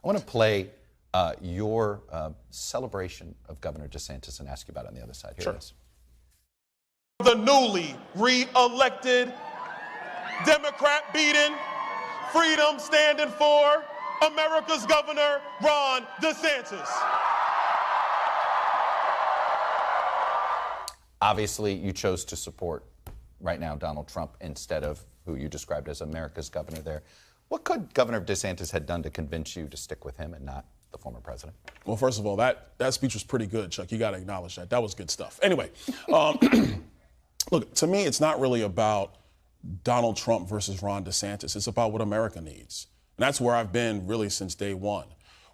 I want to play your celebration of Governor DeSantis and ask you about it on the other side. Here it is. The newly re-elected, Democrat-beaten, freedom standing for America's Governor, Ron DeSantis. Obviously, you chose to support right now Donald Trump instead of who you described as America's governor there. What could Governor DeSantis have done to convince you to stick with him and not the former president? Well, first of all, that speech was pretty good, Chuck. You got to acknowledge that. That was good stuff. Anyway, look, to me, it's not really about Donald Trump versus Ron DeSantis. It's about what America needs. And that's where I've been really since day one.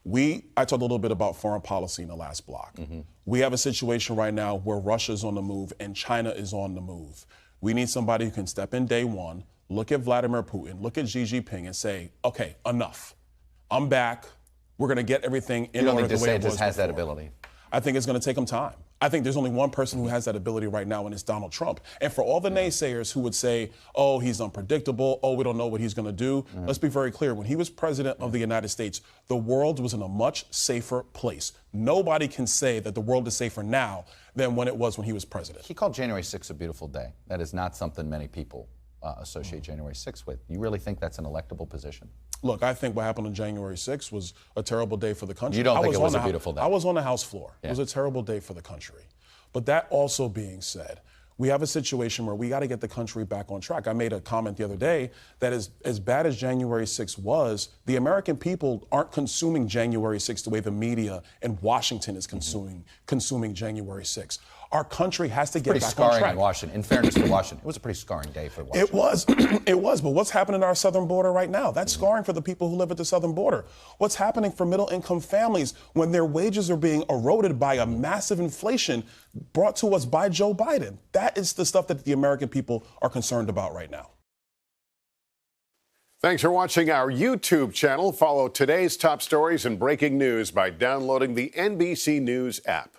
I talked a little bit about foreign policy in the last block. We have a situation right now where Russia's on the move and China is on the move. We need somebody who can step in day one, look at Vladimir Putin, look at Xi Jinping and say, okay, enough. I'm back. We're going to get everything in order the way it was DeSantis has before. that ability? I think it's going to take him time. I think there's only one person who has that ability right now, and it's Donald Trump. And for all the naysayers who would say, oh, he's unpredictable, oh, we don't know what he's going to do, let's be very clear. When he was president of the United States, the world was in a much safer place. Nobody can say that the world is safer now than when it was when he was president. He called January 6th a beautiful day. That is not something many people associate January 6th with. You really think that's an electable position? Look, I think what happened on January 6th was a terrible day for the country. You don't think it was a beautiful day? I was on the House floor. Yeah. It was a terrible day for the country. But that also being said, we have a situation where we got to get the country back on track. I made a comment the other day that as bad as January 6th was, the American people aren't consuming January 6th the way the media in Washington is consuming January 6th. Our country has to get back on track. Pretty scarring in Washington. In fairness to Washington, it was a pretty scarring day for Washington. It was. It was. But what's happening at our southern border right now? That's scarring for the people who live at the southern border. What's happening for middle-income families when their wages are being eroded by a massive inflation brought to us by Joe Biden? That is the stuff that the American people are concerned about right now. Thanks for watching our YouTube channel. Follow today's top stories and breaking news by downloading the NBC News app.